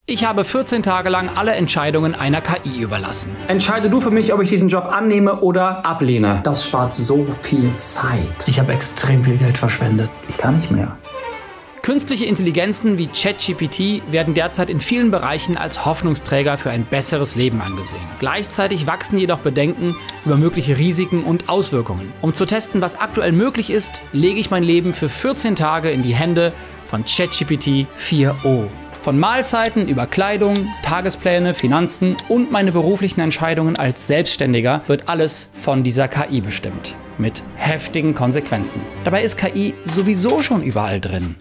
Ich habe 14 Tage lang alle Entscheidungen einer KI überlassen. Entscheide du für mich, ob ich diesen Job annehme oder ablehne. Das spart so viel Zeit. Ich habe extrem viel Geld verschwendet. Ich kann nicht mehr. Künstliche Intelligenzen wie ChatGPT werden derzeit in vielen Bereichen als Hoffnungsträger für ein besseres Leben angesehen. Gleichzeitig wachsen jedoch Bedenken über mögliche Risiken und Auswirkungen. Um zu testen, was aktuell möglich ist, lege ich mein Leben für 14 Tage in die Hände von ChatGPT 4o. Von Mahlzeiten über Kleidung, Tagespläne, Finanzen und meine beruflichen Entscheidungen als Selbstständiger wird alles von dieser KI bestimmt. Mit heftigen Konsequenzen. Dabei ist KI sowieso schon überall drin.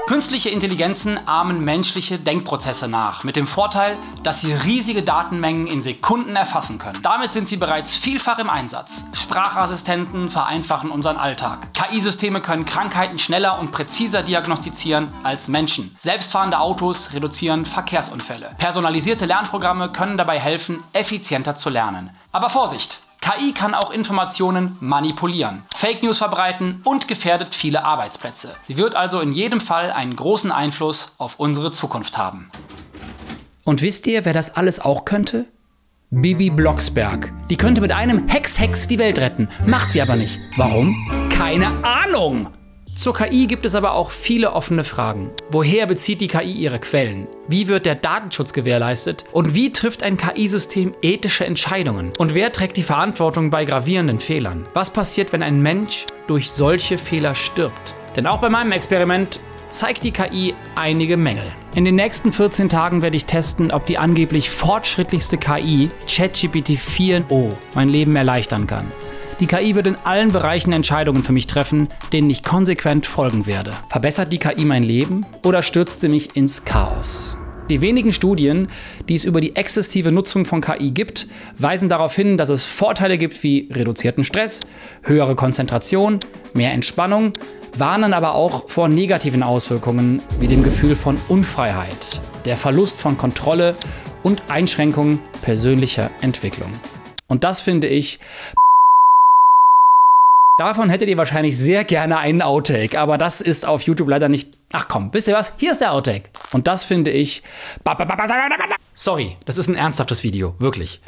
Künstliche Intelligenzen ahmen menschliche Denkprozesse nach, mit dem Vorteil, dass sie riesige Datenmengen in Sekunden erfassen können. Damit sind sie bereits vielfach im Einsatz. Sprachassistenten vereinfachen unseren Alltag. KI-Systeme können Krankheiten schneller und präziser diagnostizieren als Menschen. Selbstfahrende Autos reduzieren Verkehrsunfälle. Personalisierte Lernprogramme können dabei helfen, effizienter zu lernen. Aber Vorsicht! KI kann auch Informationen manipulieren, Fake News verbreiten und gefährdet viele Arbeitsplätze. Sie wird also in jedem Fall einen großen Einfluss auf unsere Zukunft haben. Und wisst ihr, wer das alles auch könnte? Bibi Blocksberg. Die könnte mit einem Hex die Welt retten. Macht sie aber nicht. Warum? Keine Ahnung! Zur KI gibt es aber auch viele offene Fragen. Woher bezieht die KI ihre Quellen? Wie wird der Datenschutz gewährleistet? Und wie trifft ein KI-System ethische Entscheidungen? Und wer trägt die Verantwortung bei gravierenden Fehlern? Was passiert, wenn ein Mensch durch solche Fehler stirbt? Denn auch bei meinem Experiment zeigt die KI einige Mängel. In den nächsten 14 Tagen werde ich testen, ob die angeblich fortschrittlichste KI, ChatGPT 4o, mein Leben erleichtern kann. Die KI wird in allen Bereichen Entscheidungen für mich treffen, denen ich konsequent folgen werde. Verbessert die KI mein Leben oder stürzt sie mich ins Chaos? Die wenigen Studien, die es über die exzessive Nutzung von KI gibt, weisen darauf hin, dass es Vorteile gibt wie reduzierten Stress, höhere Konzentration, mehr Entspannung, warnen aber auch vor negativen Auswirkungen wie dem Gefühl von Unfreiheit, der Verlust von Kontrolle und Einschränkung persönlicher Entwicklung. Und das finde ich... Davon hättet ihr wahrscheinlich sehr gerne einen Outtake, aber das ist auf YouTube leider nicht... Ach komm, wisst ihr was? Hier ist der Outtake. Und das finde ich... Sorry, das ist ein ernsthaftes Video, wirklich.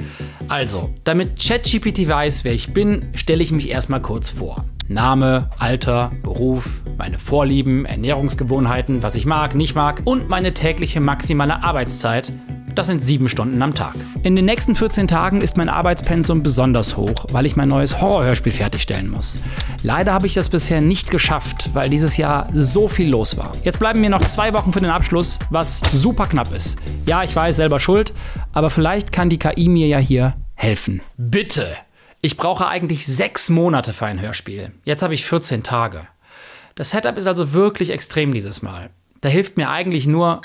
Also, damit ChatGPT weiß, wer ich bin, stelle ich mich erstmal kurz vor. Name, Alter, Beruf, meine Vorlieben, Ernährungsgewohnheiten, was ich mag, nicht mag und meine tägliche maximale Arbeitszeit. Das sind 7 Stunden am Tag. In den nächsten 14 Tagen ist mein Arbeitspensum besonders hoch, weil ich mein neues Horrorhörspiel fertigstellen muss. Leider habe ich das bisher nicht geschafft, weil dieses Jahr so viel los war. Jetzt bleiben mir noch 2 Wochen für den Abschluss, was super knapp ist. Ja, ich weiß, selber schuld, aber vielleicht kann die KI mir ja hier helfen. Bitte! Ich brauche eigentlich 6 Monate für ein Hörspiel. Jetzt habe ich 14 Tage. Das Setup ist also wirklich extrem dieses Mal. Da hilft mir eigentlich nur...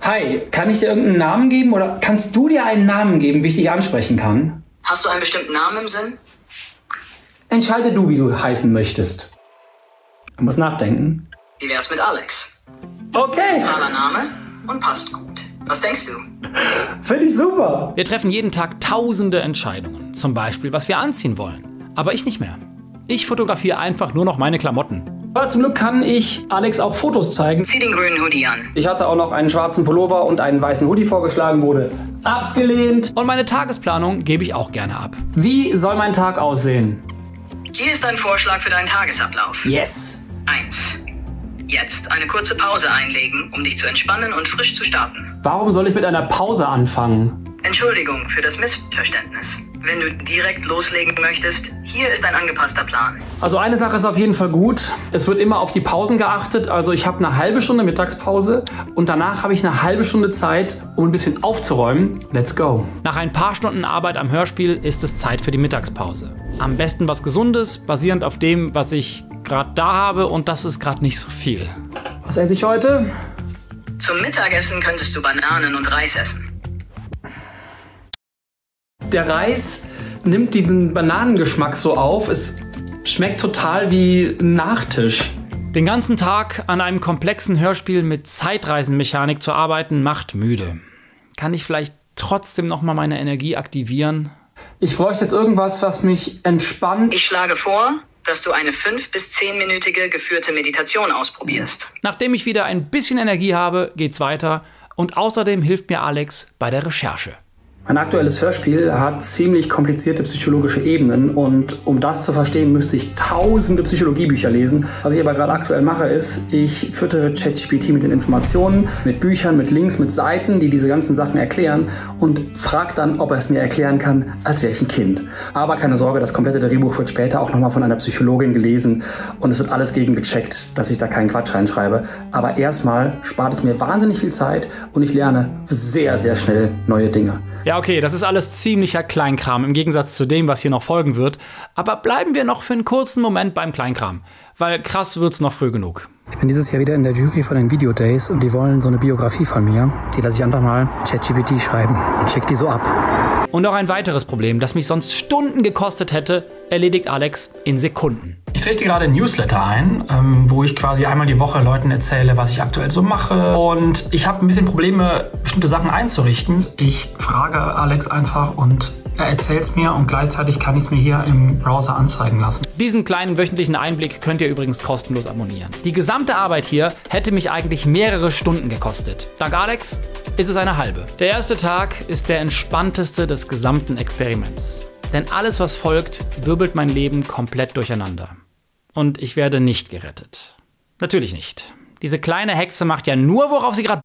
Hi, kann ich dir irgendeinen Namen geben oder kannst du dir einen Namen geben, wie ich dich ansprechen kann? Hast du einen bestimmten Namen im Sinn? Entscheide du, wie du heißen möchtest. Du musst nachdenken. Wie wär's mit Alex? Okay. Klarer Name und passt gut. Was denkst du? Finde ich super. Wir treffen jeden Tag tausende Entscheidungen. Zum Beispiel, was wir anziehen wollen. Aber ich nicht mehr. Ich fotografiere einfach nur noch meine Klamotten. Aber zum Glück kann ich Alex auch Fotos zeigen. Zieh den grünen Hoodie an. Ich hatte auch noch einen schwarzen Pullover und einen weißen Hoodie vorgeschlagen, wurde abgelehnt. Und meine Tagesplanung gebe ich auch gerne ab. Wie soll mein Tag aussehen? Hier ist ein Vorschlag für deinen Tagesablauf. Yes. 1. Jetzt eine kurze Pause einlegen, um dich zu entspannen und frisch zu starten. Warum soll ich mit einer Pause anfangen? Entschuldigung für das Missverständnis. Wenn du direkt loslegen möchtest, hier ist ein angepasster Plan. Also eine Sache ist auf jeden Fall gut. Es wird immer auf die Pausen geachtet. Also ich habe eine halbe Stunde Mittagspause und danach habe ich eine halbe Stunde Zeit, um ein bisschen aufzuräumen. Let's go. Nach ein paar Stunden Arbeit am Hörspiel ist es Zeit für die Mittagspause. Am besten was Gesundes, basierend auf dem, was ich gerade da habe, und das ist gerade nicht so viel. Was esse ich heute? Zum Mittagessen könntest du Bananen und Reis essen. Der Reis nimmt diesen Bananengeschmack so auf. Es schmeckt total wie ein Nachtisch. Den ganzen Tag an einem komplexen Hörspiel mit Zeitreisenmechanik zu arbeiten, macht müde. Kann ich vielleicht trotzdem noch mal meine Energie aktivieren? Ich bräuchte jetzt irgendwas, was mich entspannt. Ich schlage vor, dass du eine 5- bis 10-minütige geführte Meditation ausprobierst. Nachdem ich wieder ein bisschen Energie habe, geht's weiter und außerdem hilft mir Alex bei der Recherche. Mein aktuelles Hörspiel hat ziemlich komplizierte psychologische Ebenen und um das zu verstehen, müsste ich tausende Psychologiebücher lesen. Was ich aber gerade aktuell mache, ist, ich füttere ChatGPT mit den Informationen, mit Büchern, mit Links, mit Seiten, die diese ganzen Sachen erklären und frage dann, ob er es mir erklären kann, als wäre ich ein Kind. Aber keine Sorge, das komplette Drehbuch wird später auch nochmal von einer Psychologin gelesen und es wird alles gegengecheckt, dass ich da keinen Quatsch reinschreibe. Aber erstmal spart es mir wahnsinnig viel Zeit und ich lerne sehr, sehr schnell neue Dinge. Ja, okay, das ist alles ziemlicher Kleinkram im Gegensatz zu dem, was hier noch folgen wird. Aber bleiben wir noch für einen kurzen Moment beim Kleinkram, weil krass wird's noch früh genug. Ich bin dieses Jahr wieder in der Jury von den Video Days und die wollen so eine Biografie von mir. Die lasse ich einfach mal ChatGPT schreiben und schicke die so ab. Und auch ein weiteres Problem, das mich sonst Stunden gekostet hätte, erledigt Alex in Sekunden. Ich richte gerade ein Newsletter ein, wo ich quasi einmal die Woche Leuten erzähle, was ich aktuell so mache. Und ich habe ein bisschen Probleme, bestimmte Sachen einzurichten. Ich frage Alex einfach und er erzählt es mir und gleichzeitig kann ich es mir hier im Browser anzeigen lassen. Diesen kleinen wöchentlichen Einblick könnt ihr übrigens kostenlos abonnieren. Die gesamte Arbeit hier hätte mich eigentlich mehrere Stunden gekostet. Dank Alex ist es eine halbe. Der erste Tag ist der entspannteste des gesamten Experiments. Denn alles, was folgt, wirbelt mein Leben komplett durcheinander. Und ich werde nicht gerettet. Natürlich nicht. Diese kleine Hexe macht ja nur, worauf sie gerade...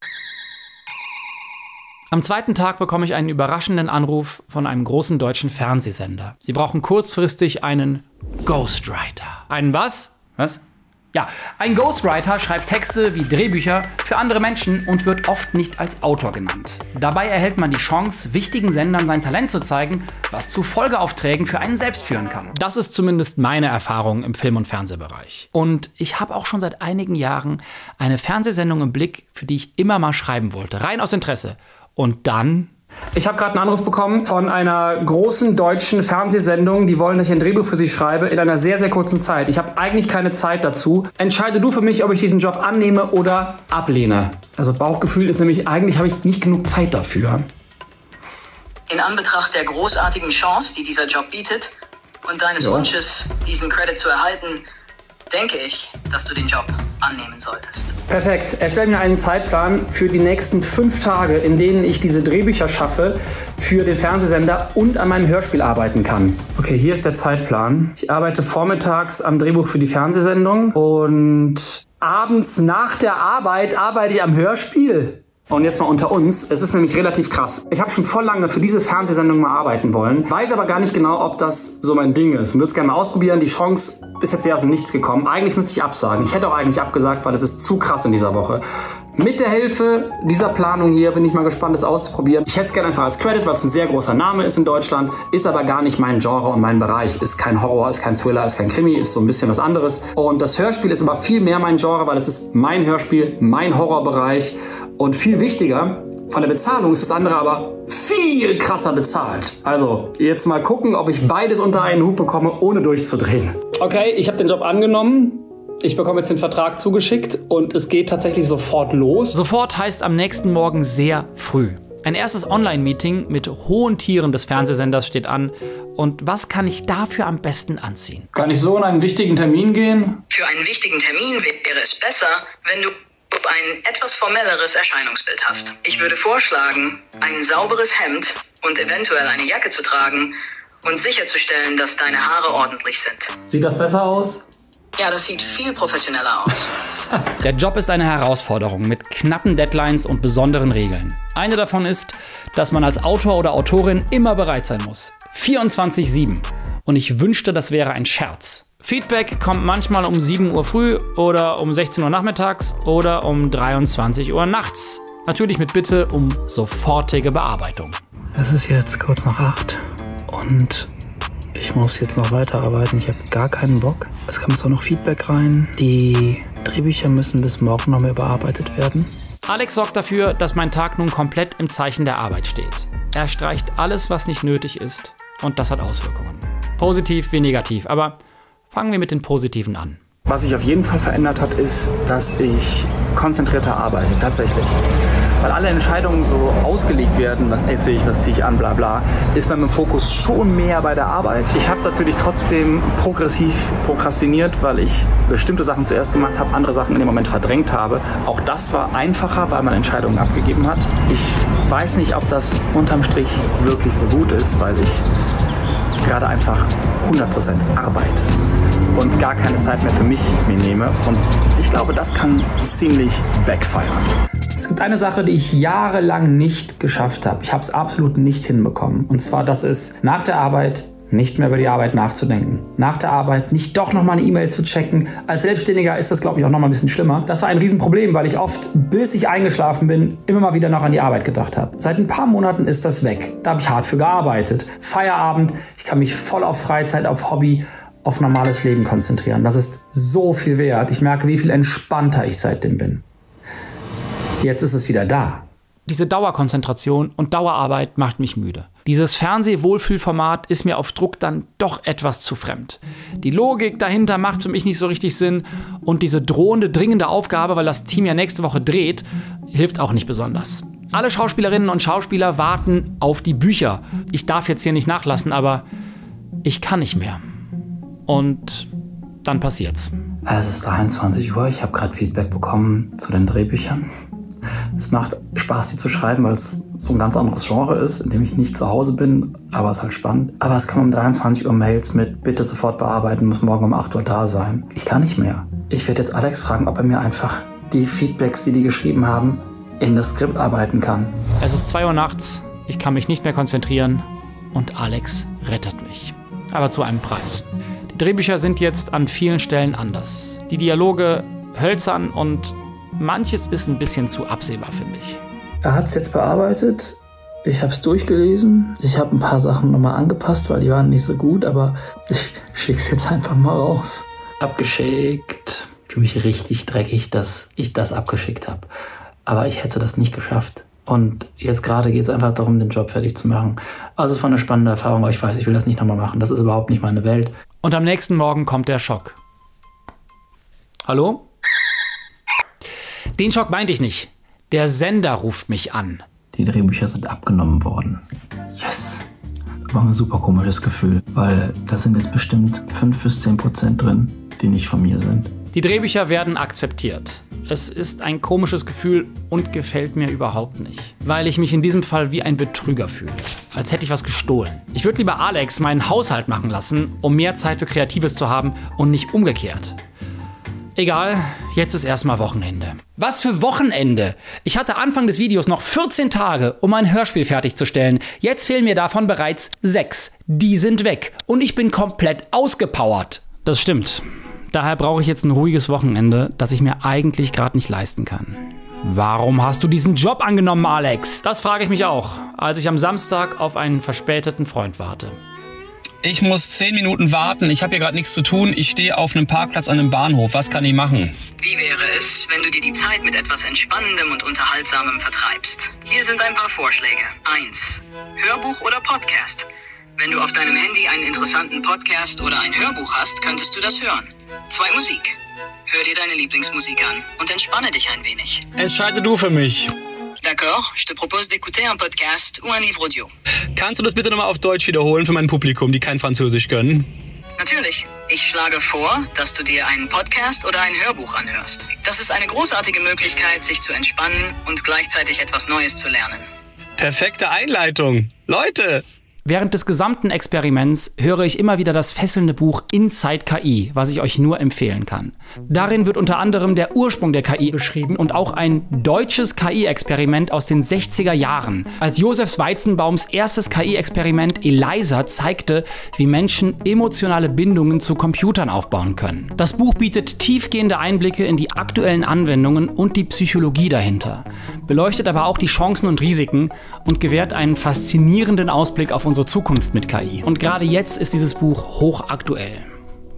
Am zweiten Tag bekomme ich einen überraschenden Anruf von einem großen deutschen Fernsehsender. Sie brauchen kurzfristig einen Ghostwriter. Einen was? Was? Ja, ein Ghostwriter schreibt Texte wie Drehbücher für andere Menschen und wird oft nicht als Autor genannt. Dabei erhält man die Chance, wichtigen Sendern sein Talent zu zeigen, was zu Folgeaufträgen für einen selbst führen kann. Das ist zumindest meine Erfahrung im Film- und Fernsehbereich. Und ich habe auch schon seit einigen Jahren eine Fernsehsendung im Blick, für die ich immer mal schreiben wollte, rein aus Interesse. Und dann... Ich habe gerade einen Anruf bekommen von einer großen deutschen Fernsehsendung. Die wollen, dass ich ein Drehbuch für sie schreibe in einer sehr, sehr kurzen Zeit. Ich habe eigentlich keine Zeit dazu. Entscheide du für mich, ob ich diesen Job annehme oder ablehne. Also Bauchgefühl ist nämlich, eigentlich habe ich nicht genug Zeit dafür. In Anbetracht der großartigen Chance, die dieser Job bietet und deines Wunsches, diesen Credit zu erhalten, denke ich, dass du den Job annehmen solltest. Perfekt. Erstell mir einen Zeitplan für die nächsten 5 Tage, in denen ich diese Drehbücher schaffe für den Fernsehsender und an meinem Hörspiel arbeiten kann. Okay, hier ist der Zeitplan. Ich arbeite vormittags am Drehbuch für die Fernsehsendung und abends nach der Arbeit arbeite ich am Hörspiel. Und jetzt mal unter uns, es ist nämlich relativ krass. Ich habe schon voll lange für diese Fernsehsendung mal arbeiten wollen, weiß aber gar nicht genau, ob das so mein Ding ist. Ich würde es gerne mal ausprobieren, die Chance ist jetzt sehr aus dem Nichts gekommen. Eigentlich müsste ich absagen. Ich hätte auch eigentlich abgesagt, weil es ist zu krass in dieser Woche. Mit der Hilfe dieser Planung hier bin ich mal gespannt, das auszuprobieren. Ich hätte es gerne einfach als Credit, weil es ein sehr großer Name ist in Deutschland, ist aber gar nicht mein Genre und mein Bereich. Ist kein Horror, ist kein Thriller, ist kein Krimi, ist so ein bisschen was anderes. Und das Hörspiel ist aber viel mehr mein Genre, weil es ist mein Hörspiel, mein Horrorbereich. Und viel wichtiger, von der Bezahlung ist das andere aber viel krasser bezahlt. Also jetzt mal gucken, ob ich beides unter einen Hut bekomme, ohne durchzudrehen. Okay, ich habe den Job angenommen. Ich bekomme jetzt den Vertrag zugeschickt und es geht tatsächlich sofort los. Sofort heißt am nächsten Morgen sehr früh. Ein erstes Online-Meeting mit hohen Tieren des Fernsehsenders steht an. Und was kann ich dafür am besten anziehen? Kann ich so in einen wichtigen Termin gehen? Für einen wichtigen Termin wäre es besser, wenn du ein etwas formelleres Erscheinungsbild hast. Ich würde vorschlagen, ein sauberes Hemd und eventuell eine Jacke zu tragen und sicherzustellen, dass deine Haare ordentlich sind. Sieht das besser aus? Ja, das sieht viel professioneller aus. Der Job ist eine Herausforderung mit knappen Deadlines und besonderen Regeln. Eine davon ist, dass man als Autor oder Autorin immer bereit sein muss. 24/7. Und ich wünschte, das wäre ein Scherz. Feedback kommt manchmal um 7 Uhr früh oder um 16 Uhr nachmittags oder um 23 Uhr nachts. Natürlich mit Bitte um sofortige Bearbeitung. Es ist jetzt kurz nach 8 und ich muss jetzt noch weiterarbeiten. Ich habe gar keinen Bock. Es kommt jetzt auch noch Feedback rein. Die Drehbücher müssen bis morgen noch mal überarbeitet werden. Alex sorgt dafür, dass mein Tag nun komplett im Zeichen der Arbeit steht. Er streicht alles, was nicht nötig ist, und das hat Auswirkungen. Positiv wie negativ, aber fangen wir mit den Positiven an. Was sich auf jeden Fall verändert hat, ist, dass ich konzentrierter arbeite, tatsächlich. Weil alle Entscheidungen so ausgelegt werden, was esse ich, was ziehe ich an, bla bla, ist man im Fokus schon mehr bei der Arbeit. Ich habe natürlich trotzdem progressiv prokrastiniert, weil ich bestimmte Sachen zuerst gemacht habe, andere Sachen in dem Moment verdrängt habe. Auch das war einfacher, weil man Entscheidungen abgegeben hat. Ich weiß nicht, ob das unterm Strich wirklich so gut ist, weil ich gerade einfach 100% arbeite und gar keine Zeit mehr für mich mir nehme. Und ich glaube, das kann ziemlich backfiren. Es gibt eine Sache, die ich jahrelang nicht geschafft habe. Ich habe es absolut nicht hinbekommen. Und zwar, das ist nach der Arbeit nicht mehr über die Arbeit nachzudenken. Nach der Arbeit nicht doch nochmal eine E-Mail zu checken. Als Selbstständiger ist das, glaube ich, auch nochmal ein bisschen schlimmer. Das war ein Riesenproblem, weil ich oft, bis ich eingeschlafen bin, immer mal wieder noch an die Arbeit gedacht habe. Seit ein paar Monaten ist das weg. Da habe ich hart für gearbeitet. Feierabend, ich kann mich voll auf Freizeit, auf Hobby, auf normales Leben konzentrieren. Das ist so viel wert. Ich merke, wie viel entspannter ich seitdem bin. Jetzt ist es wieder da. Diese Dauerkonzentration und Dauerarbeit macht mich müde. Dieses Fernseh-Wohlfühlformat ist mir auf Druck dann doch etwas zu fremd. Die Logik dahinter macht für mich nicht so richtig Sinn und diese drohende, dringende Aufgabe, weil das Team ja nächste Woche dreht, hilft auch nicht besonders. Alle Schauspielerinnen und Schauspieler warten auf die Bücher. Ich darf jetzt hier nicht nachlassen, aber ich kann nicht mehr. Und dann passiert's. Es ist 23 Uhr, ich habe gerade Feedback bekommen zu den Drehbüchern. Es macht Spaß, die zu schreiben, weil es so ein ganz anderes Genre ist, in dem ich nicht zu Hause bin, aber es ist halt spannend. Aber es kommen um 23 Uhr Mails mit bitte sofort bearbeiten, muss morgen um 8 Uhr da sein. Ich kann nicht mehr. Ich werde jetzt Alex fragen, ob er mir einfach die Feedbacks, die geschrieben haben, in das Skript arbeiten kann. Es ist 2 Uhr nachts, ich kann mich nicht mehr konzentrieren und Alex rettet mich. Aber zu einem Preis. Die Drehbücher sind jetzt an vielen Stellen anders. Die Dialoge hölzern und manches ist ein bisschen zu absehbar, finde ich. Er hat es jetzt bearbeitet. Ich habe es durchgelesen. Ich habe ein paar Sachen nochmal angepasst, weil die waren nicht so gut, aber ich schicke es jetzt einfach mal raus. Abgeschickt. Ich fühle mich richtig dreckig, dass ich das abgeschickt habe. Aber ich hätte das nicht geschafft. Und jetzt gerade geht es einfach darum, den Job fertig zu machen. Also es war eine spannende Erfahrung, aber ich weiß, ich will das nicht nochmal machen. Das ist überhaupt nicht meine Welt. Und am nächsten Morgen kommt der Schock. Hallo? Den Schock meinte ich nicht. Der Sender ruft mich an. Die Drehbücher sind abgenommen worden. Yes! Das war ein super komisches Gefühl, weil da sind jetzt bestimmt 5-10% drin, die nicht von mir sind. Die Drehbücher werden akzeptiert. Es ist ein komisches Gefühl und gefällt mir überhaupt nicht. Weil ich mich in diesem Fall wie ein Betrüger fühle. Als hätte ich was gestohlen. Ich würde lieber Alex meinen Haushalt machen lassen, um mehr Zeit für Kreatives zu haben und nicht umgekehrt. Egal, jetzt ist erstmal Wochenende. Was für Wochenende? Ich hatte Anfang des Videos noch 14 Tage, um ein Hörspiel fertigzustellen. Jetzt fehlen mir davon bereits 6. Die sind weg und ich bin komplett ausgepowert. Das stimmt. Daher brauche ich jetzt ein ruhiges Wochenende, das ich mir eigentlich gerade nicht leisten kann. Warum hast du diesen Job angenommen, Alex? Das frage ich mich auch, als ich am Samstag auf einen verspäteten Freund warte. Ich muss 10 Minuten warten. Ich habe hier gerade nichts zu tun. Ich stehe auf einem Parkplatz an einem Bahnhof. Was kann ich machen? Wie wäre es, wenn du dir die Zeit mit etwas Entspannendem und Unterhaltsamem vertreibst? Hier sind ein paar Vorschläge. 1. Hörbuch oder Podcast? Wenn du auf deinem Handy einen interessanten Podcast oder ein Hörbuch hast, könntest du das hören. 2. Musik. Hör dir deine Lieblingsmusik an und entspanne dich ein wenig. Entscheide du für mich. D'accord, je te propose d'écouter un podcast ou un livre audio. Kannst du das bitte nochmal auf Deutsch wiederholen für mein Publikum, die kein Französisch können? Natürlich. Ich schlage vor, dass du dir einen Podcast oder ein Hörbuch anhörst. Das ist eine großartige Möglichkeit, sich zu entspannen und gleichzeitig etwas Neues zu lernen. Perfekte Einleitung. Leute! Während des gesamten Experiments höre ich immer wieder das fesselnde Buch Inside KI, was ich euch nur empfehlen kann. Darin wird unter anderem der Ursprung der KI beschrieben und auch ein deutsches KI-Experiment aus den 60er Jahren, als Josef Weizenbaums erstes KI-Experiment ELIZA zeigte, wie Menschen emotionale Bindungen zu Computern aufbauen können. Das Buch bietet tiefgehende Einblicke in die aktuellen Anwendungen und die Psychologie dahinter, beleuchtet aber auch die Chancen und Risiken und gewährt einen faszinierenden Ausblick auf unsere Zukunft mit KI. Und gerade jetzt ist dieses Buch hochaktuell.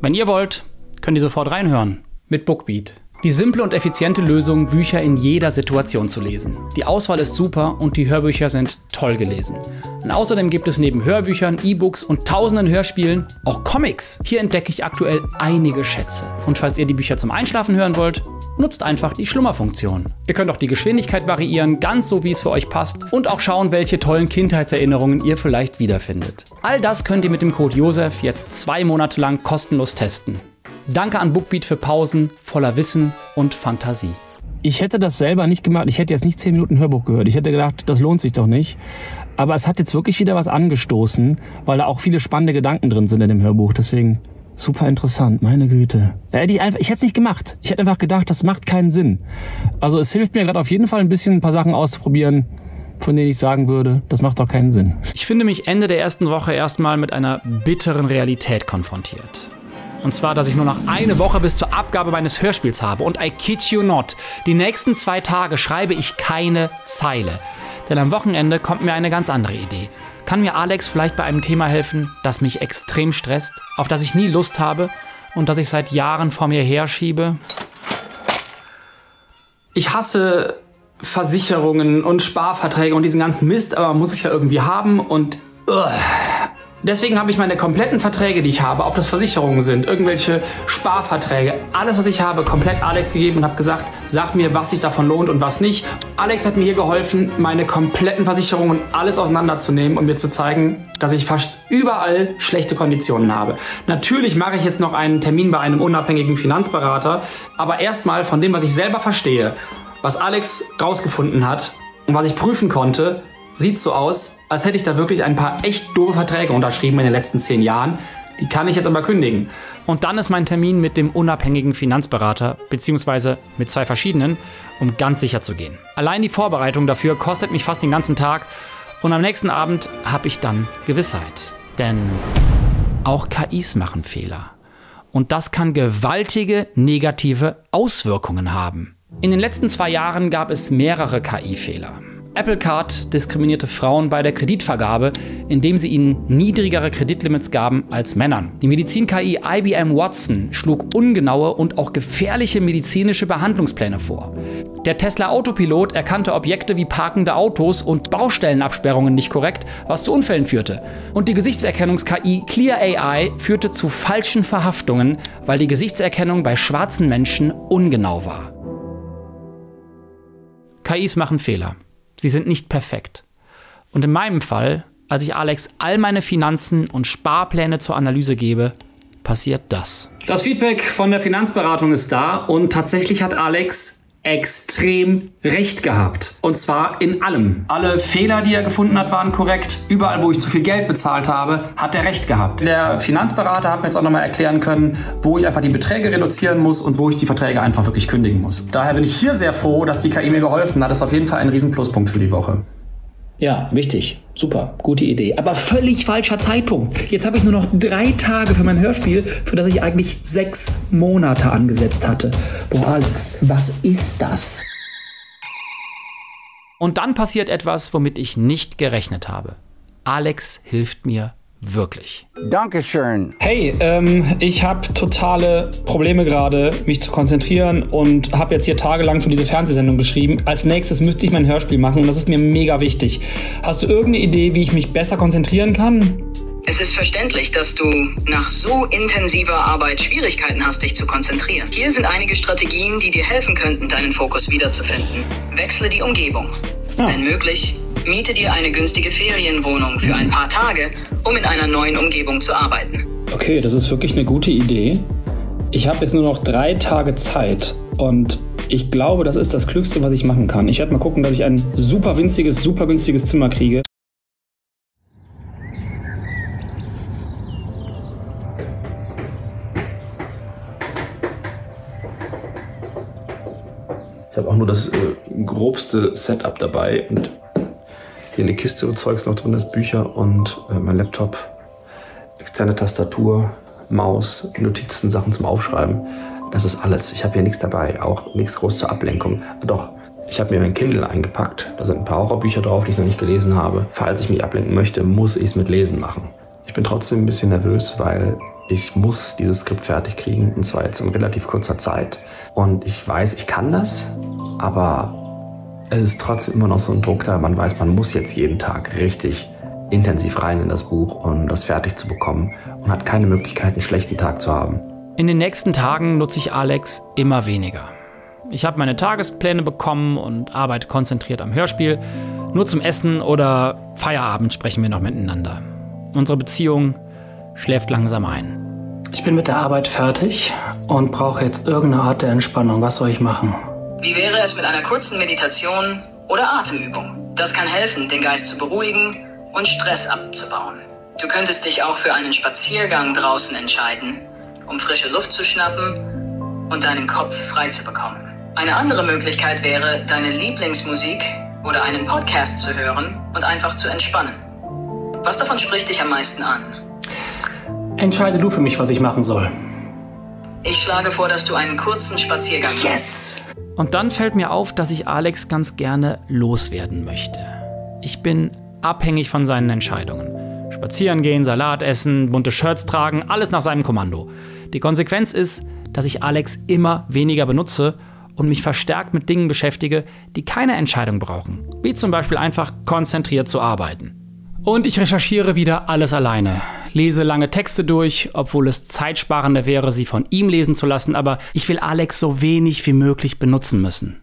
Wenn ihr wollt, könnt ihr sofort reinhören. Mit Bookbeat. Die simple und effiziente Lösung, Bücher in jeder Situation zu lesen. Die Auswahl ist super und die Hörbücher sind toll gelesen. Und außerdem gibt es neben Hörbüchern, E-Books und tausenden Hörspielen auch Comics. Hier entdecke ich aktuell einige Schätze. Und falls ihr die Bücher zum Einschlafen hören wollt, Nutzt einfach die Schlummerfunktion. Ihr könnt auch die Geschwindigkeit variieren, ganz so wie es für euch passt und auch schauen, welche tollen Kindheitserinnerungen ihr vielleicht wiederfindet. All das könnt ihr mit dem Code Josef jetzt 2 Monate lang kostenlos testen. Danke an Bookbeat für Pausen voller Wissen und Fantasie. Ich hätte das selber nicht gemacht. Ich hätte jetzt nicht 10 Minuten Hörbuch gehört. Ich hätte gedacht, das lohnt sich doch nicht. Aber es hat jetzt wirklich wieder was angestoßen, weil da auch viele spannende Gedanken drin sind in dem Hörbuch. Deswegen super interessant, meine Güte. Ich hätte es nicht gemacht. Ich hätte einfach gedacht, das macht keinen Sinn. Also es hilft mir gerade auf jeden Fall ein paar Sachen auszuprobieren, von denen ich sagen würde, das macht doch keinen Sinn. Ich finde mich Ende der ersten Woche erstmal mit einer bitteren Realität konfrontiert. Und zwar, dass ich nur noch eine Woche bis zur Abgabe meines Hörspiels habe. Und I kid you not, die nächsten 2 Tage schreibe ich keine Zeile. Denn am Wochenende kommt mir eine ganz andere Idee. Kann mir Alex vielleicht bei einem Thema helfen, das mich extrem stresst, auf das ich nie Lust habe und das ich seit Jahren vor mir herschiebe? Ich hasse Versicherungen und Sparverträge und diesen ganzen Mist, aber man muss es ja irgendwie haben und... Deswegen habe ich meine kompletten Verträge, die ich habe, ob das Versicherungen sind, irgendwelche Sparverträge, alles, was ich habe, komplett Alex gegeben und habe gesagt, sag mir, was sich davon lohnt und was nicht. Alex hat mir hier geholfen, meine kompletten Versicherungen und alles auseinanderzunehmen und mir zu zeigen, dass ich fast überall schlechte Konditionen habe. Natürlich mache ich jetzt noch einen Termin bei einem unabhängigen Finanzberater, aber erstmal von dem, was ich selber verstehe, was Alex rausgefunden hat und was ich prüfen konnte, sieht so aus, als hätte ich da wirklich ein paar echt doofe Verträge unterschrieben in den letzten 10 Jahren. Die kann ich jetzt aber kündigen. Und dann ist mein Termin mit dem unabhängigen Finanzberater, beziehungsweise mit 2 verschiedenen, um ganz sicher zu gehen. Allein die Vorbereitung dafür kostet mich fast den ganzen Tag und am nächsten Abend habe ich dann Gewissheit. Denn auch KIs machen Fehler. Und das kann gewaltige negative Auswirkungen haben. In den letzten 2 Jahren gab es mehrere KI-Fehler. Apple Card diskriminierte Frauen bei der Kreditvergabe, indem sie ihnen niedrigere Kreditlimits gaben als Männern. Die Medizin-KI IBM Watson schlug ungenaue und auch gefährliche medizinische Behandlungspläne vor. Der Tesla Autopilot erkannte Objekte wie parkende Autos und Baustellenabsperrungen nicht korrekt, was zu Unfällen führte. Und die Gesichtserkennungs-KI Clear AI führte zu falschen Verhaftungen, weil die Gesichtserkennung bei schwarzen Menschen ungenau war. KIs machen Fehler. Sie sind nicht perfekt. Und in meinem Fall, als ich Alex all meine Finanzen und Sparpläne zur Analyse gebe, passiert das. Das Feedback von der Finanzberatung ist da und tatsächlich hat Alex extrem recht gehabt. Und zwar in allem. Alle Fehler, die er gefunden hat, waren korrekt. Überall, wo ich zu viel Geld bezahlt habe, hat er recht gehabt. Der Finanzberater hat mir jetzt auch nochmal erklären können, wo ich einfach die Beträge reduzieren muss und wo ich die Verträge einfach wirklich kündigen muss. Daher bin ich hier sehr froh, dass die KI mir geholfen hat. Das ist auf jeden Fall ein riesen Pluspunkt für die Woche. Ja, wichtig. Super. Gute Idee. Aber völlig falscher Zeitpunkt. Jetzt habe ich nur noch 3 Tage für mein Hörspiel, für das ich eigentlich 6 Monate angesetzt hatte. Boah, Alex, was ist das? Und dann passiert etwas, womit ich nicht gerechnet habe. Alex hilft mir wirklich. Dankeschön. Hey, ich habe totale Probleme gerade, mich zu konzentrieren und habe jetzt hier tagelang für diese Fernsehsendung geschrieben. Als nächstes müsste ich mein Hörspiel machen und das ist mir mega wichtig. Hast du irgendeine Idee, wie ich mich besser konzentrieren kann? Es ist verständlich, dass du nach so intensiver Arbeit Schwierigkeiten hast, dich zu konzentrieren. Hier sind einige Strategien, die dir helfen könnten, deinen Fokus wiederzufinden. Wechsle die Umgebung. Wenn möglich, miete dir eine günstige Ferienwohnung für ein paar Tage, um in einer neuen Umgebung zu arbeiten. Okay, das ist wirklich eine gute Idee. Ich habe jetzt nur noch 3 Tage Zeit und ich glaube, das ist das Klügste, was ich machen kann. Ich werde mal gucken, dass ich ein super winziges, super günstiges Zimmer kriege. Ich habe auch nur das grobste Setup dabei und hier eine Kiste, wo Zeugs noch drin ist, Bücher und mein Laptop, externe Tastatur, Maus, Notizen, Sachen zum Aufschreiben. Das ist alles. Ich habe hier nichts dabei, auch nichts groß zur Ablenkung. Doch, ich habe mir mein Kindle eingepackt. Da sind ein paar Horrorbücher drauf, die ich noch nicht gelesen habe. Falls ich mich ablenken möchte, muss ich es mit Lesen machen. Ich bin trotzdem ein bisschen nervös, weil ich muss dieses Skript fertig kriegen, und zwar jetzt in relativ kurzer Zeit. Und ich weiß, ich kann das, aber es ist trotzdem immer noch so ein Druck da. Man weiß, man muss jetzt jeden Tag richtig intensiv rein in das Buch, um das fertig zu bekommen und hat keine Möglichkeit, einen schlechten Tag zu haben. In den nächsten Tagen nutze ich Alex immer weniger. Ich habe meine Tagespläne bekommen und arbeite konzentriert am Hörspiel. Nur zum Essen oder Feierabend sprechen wir noch miteinander. Unsere Beziehung schläft langsam ein. Ich bin mit der Arbeit fertig und brauche jetzt irgendeine Art der Entspannung. Was soll ich machen? Wie wäre es mit einer kurzen Meditation oder Atemübung? Das kann helfen, den Geist zu beruhigen und Stress abzubauen. Du könntest dich auch für einen Spaziergang draußen entscheiden, um frische Luft zu schnappen und deinen Kopf frei zu bekommen. Eine andere Möglichkeit wäre, deine Lieblingsmusik oder einen Podcast zu hören und einfach zu entspannen. Was davon spricht dich am meisten an? Entscheide du für mich, was ich machen soll. Ich schlage vor, dass du einen kurzen Spaziergang machst. Yes! Und dann fällt mir auf, dass ich Alex ganz gerne loswerden möchte. Ich bin abhängig von seinen Entscheidungen. Spazieren gehen, Salat essen, bunte Shirts tragen, alles nach seinem Kommando. Die Konsequenz ist, dass ich Alex immer weniger benutze und mich verstärkt mit Dingen beschäftige, die keine Entscheidung brauchen. Wie zum Beispiel einfach konzentriert zu arbeiten. Und ich recherchiere wieder alles alleine. Lese lange Texte durch, obwohl es zeitsparender wäre, sie von ihm lesen zu lassen, aber ich will Alex so wenig wie möglich benutzen müssen.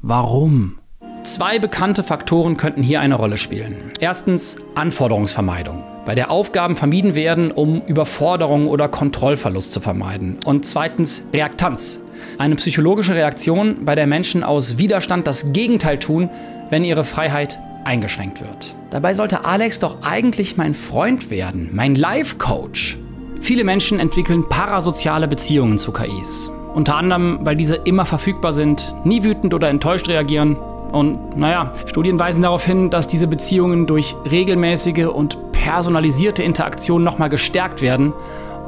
Warum? 2 bekannte Faktoren könnten hier eine Rolle spielen. Erstens Anforderungsvermeidung, bei der Aufgaben vermieden werden, um Überforderung oder Kontrollverlust zu vermeiden. Und zweitens Reaktanz, eine psychologische Reaktion, bei der Menschen aus Widerstand das Gegenteil tun, wenn ihre Freiheit eingeschränkt wird. Dabei sollte Alex doch eigentlich mein Freund werden, mein Life-Coach. Viele Menschen entwickeln parasoziale Beziehungen zu KIs. Unter anderem, weil diese immer verfügbar sind, nie wütend oder enttäuscht reagieren. Und naja, Studien weisen darauf hin, dass diese Beziehungen durch regelmäßige und personalisierte Interaktion nochmal gestärkt werden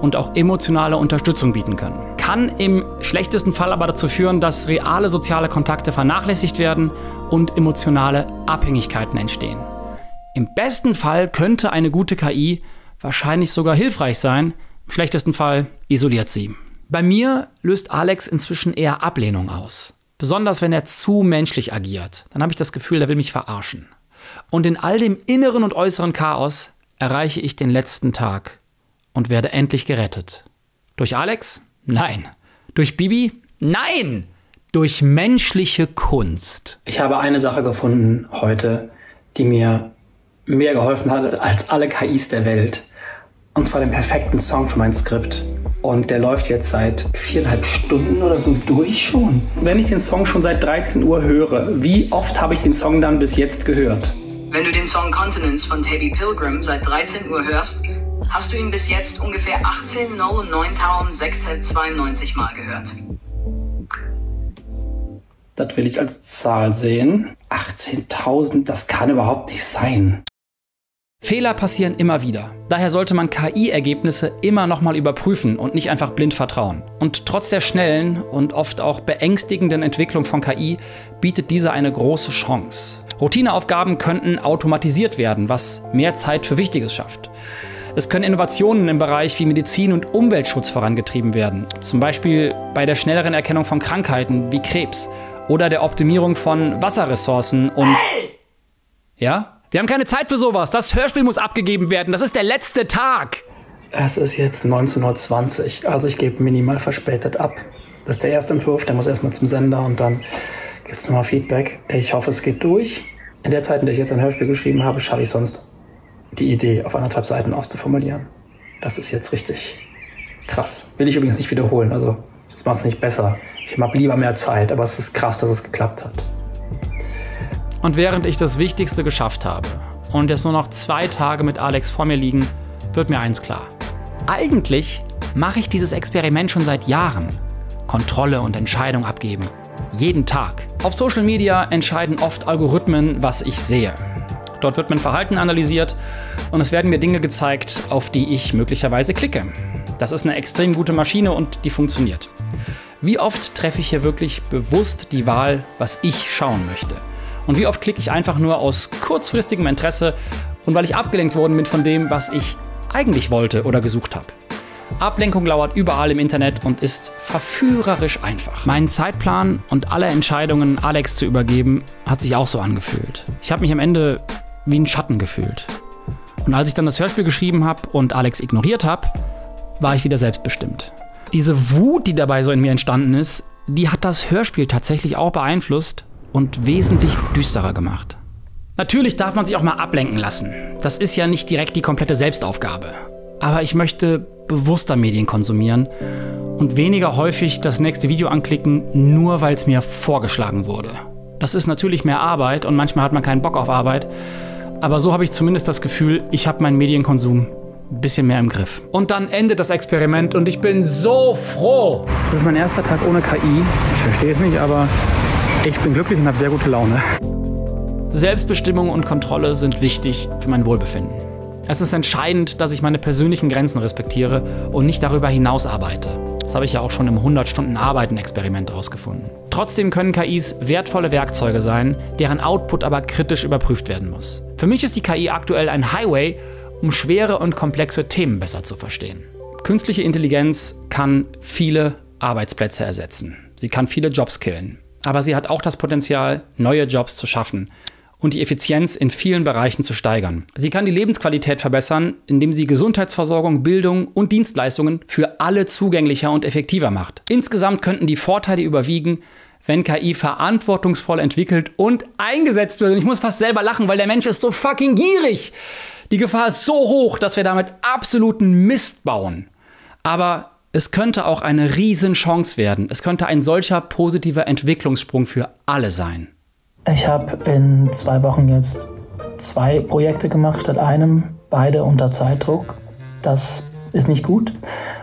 und auch emotionale Unterstützung bieten können. Kann im schlechtesten Fall aber dazu führen, dass reale soziale Kontakte vernachlässigt werden und emotionale Abhängigkeiten entstehen. Im besten Fall könnte eine gute KI wahrscheinlich sogar hilfreich sein, im schlechtesten Fall isoliert sie. Bei mir löst Alex inzwischen eher Ablehnung aus. Besonders wenn er zu menschlich agiert. Dann habe ich das Gefühl, er will mich verarschen. Und in all dem inneren und äußeren Chaos erreiche ich den letzten Tag und werde endlich gerettet. Durch Alex? Nein. Durch Bibi? Nein! Durch menschliche Kunst. Ich habe eine Sache gefunden heute, die mir mehr geholfen hat als alle KIs der Welt. Und zwar den perfekten Song für mein Skript. Und der läuft jetzt seit 4,5 Stunden oder so durch schon. Wenn ich den Song schon seit 13 Uhr höre, wie oft habe ich den Song dann bis jetzt gehört? Wenn du den Song Continents von Tabby Pilgrim seit 13 Uhr hörst, hast du ihn bis jetzt ungefähr 18.009.692 Mal gehört. Das will ich als Zahl sehen. 18.000, das kann überhaupt nicht sein. Fehler passieren immer wieder. Daher sollte man KI-Ergebnisse immer nochmal überprüfen und nicht einfach blind vertrauen. Und trotz der schnellen und oft auch beängstigenden Entwicklung von KI bietet diese eine große Chance. Routineaufgaben könnten automatisiert werden, was mehr Zeit für Wichtiges schafft. Es können Innovationen im Bereich wie Medizin und Umweltschutz vorangetrieben werden. Zum Beispiel bei der schnelleren Erkennung von Krankheiten wie Krebs oder der Optimierung von Wasserressourcen und... Hey! Ja? Wir haben keine Zeit für sowas. Das Hörspiel muss abgegeben werden. Das ist der letzte Tag. Es ist jetzt 19:20 Uhr, also ich gebe minimal verspätet ab. Das ist der erste Entwurf, der muss erstmal zum Sender und dann gibt es nochmal Feedback. Ich hoffe, es geht durch. In der Zeit, in der ich jetzt ein Hörspiel geschrieben habe, schaffe ich sonst die Idee auf 1,5 Seiten auszuformulieren. Das ist jetzt richtig krass. Will ich übrigens nicht wiederholen, also das macht es nicht besser. Ich habe lieber mehr Zeit, aber es ist krass, dass es geklappt hat. Und während ich das Wichtigste geschafft habe und jetzt nur noch 2 Tage mit Alex vor mir liegen, wird mir eins klar. Eigentlich mache ich dieses Experiment schon seit Jahren. Kontrolle und Entscheidung abgeben. Jeden Tag. Auf Social Media entscheiden oft Algorithmen, was ich sehe. Dort wird mein Verhalten analysiert und es werden mir Dinge gezeigt, auf die ich möglicherweise klicke. Das ist eine extrem gute Maschine und die funktioniert. Wie oft treffe ich hier wirklich bewusst die Wahl, was ich schauen möchte? Und wie oft klicke ich einfach nur aus kurzfristigem Interesse und weil ich abgelenkt worden bin von dem, was ich eigentlich wollte oder gesucht habe. Ablenkung lauert überall im Internet und ist verführerisch einfach. Meinen Zeitplan und alle Entscheidungen Alex zu übergeben, hat sich auch so angefühlt. Ich habe mich am Ende wie ein Schatten gefühlt. Und als ich dann das Hörspiel geschrieben habe und Alex ignoriert habe, war ich wieder selbstbestimmt. Diese Wut, die dabei so in mir entstanden ist, die hat das Hörspiel tatsächlich auch beeinflusst und wesentlich düsterer gemacht. Natürlich darf man sich auch mal ablenken lassen. Das ist ja nicht direkt die komplette Selbstaufgabe. Aber ich möchte bewusster Medien konsumieren und weniger häufig das nächste Video anklicken, nur weil es mir vorgeschlagen wurde. Das ist natürlich mehr Arbeit und manchmal hat man keinen Bock auf Arbeit. Aber so habe ich zumindest das Gefühl, ich habe meinen Medienkonsum ein bisschen mehr im Griff. Und dann endet das Experiment und ich bin so froh. Das ist mein erster Tag ohne KI. Ich verstehe es nicht, aber ich bin glücklich und habe sehr gute Laune. Selbstbestimmung und Kontrolle sind wichtig für mein Wohlbefinden. Es ist entscheidend, dass ich meine persönlichen Grenzen respektiere und nicht darüber hinaus arbeite. Das habe ich ja auch schon im 100-Stunden-Arbeiten-Experiment rausgefunden. Trotzdem können KIs wertvolle Werkzeuge sein, deren Output aber kritisch überprüft werden muss. Für mich ist die KI aktuell ein Highway, um schwere und komplexe Themen besser zu verstehen. Künstliche Intelligenz kann viele Arbeitsplätze ersetzen. Sie kann viele Jobs killen. Aber sie hat auch das Potenzial, neue Jobs zu schaffen und die Effizienz in vielen Bereichen zu steigern. Sie kann die Lebensqualität verbessern, indem sie Gesundheitsversorgung, Bildung und Dienstleistungen für alle zugänglicher und effektiver macht. Insgesamt könnten die Vorteile überwiegen, wenn KI verantwortungsvoll entwickelt und eingesetzt wird. Und ich muss fast selber lachen, weil der Mensch ist so fucking gierig. Die Gefahr ist so hoch, dass wir damit absoluten Mist bauen. Aber es könnte auch eine Riesenchance werden. Es könnte ein solcher positiver Entwicklungssprung für alle sein. Ich habe in 2 Wochen jetzt 2 Projekte gemacht statt einem, beide unter Zeitdruck. Das ist nicht gut.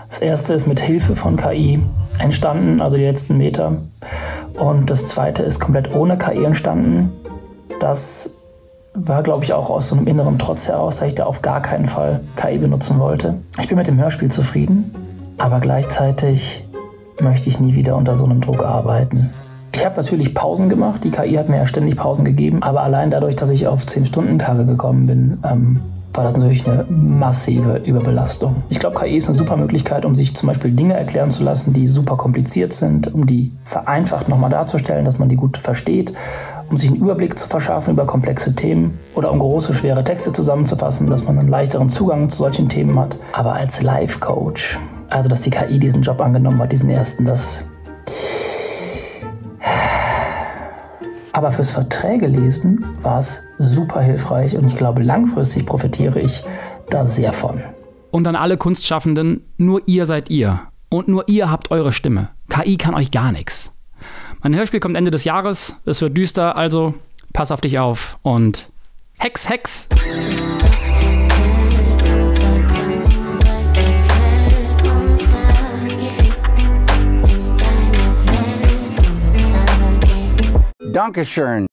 Das erste ist mit Hilfe von KI entstanden, also die letzten Meter. Und das zweite ist komplett ohne KI entstanden. Das war, glaube ich, auch aus so einem inneren Trotz heraus, dass ich da auf gar keinen Fall KI benutzen wollte. Ich bin mit dem Hörspiel zufrieden, aber gleichzeitig möchte ich nie wieder unter so einem Druck arbeiten. Ich habe natürlich Pausen gemacht, die KI hat mir ja ständig Pausen gegeben, aber allein dadurch, dass ich auf 10-Stunden-Tage gekommen bin, war das natürlich eine massive Überbelastung. Ich glaube, KI ist eine super Möglichkeit, um sich zum Beispiel Dinge erklären zu lassen, die super kompliziert sind, um die vereinfacht nochmal darzustellen, dass man die gut versteht, um sich einen Überblick zu verschaffen über komplexe Themen oder um große, schwere Texte zusammenzufassen, dass man einen leichteren Zugang zu solchen Themen hat. Aber als Life-Coach, also dass die KI diesen Job angenommen hat, diesen ersten, das... Aber fürs Verträge lesen war es super hilfreich und ich glaube, langfristig profitiere ich da sehr von. Und an alle Kunstschaffenden, nur ihr seid ihr. Und nur ihr habt eure Stimme. KI kann euch gar nichts. Mein Hörspiel kommt Ende des Jahres, es wird düster, also pass auf dich auf und Hex, Hex! Dankeschön.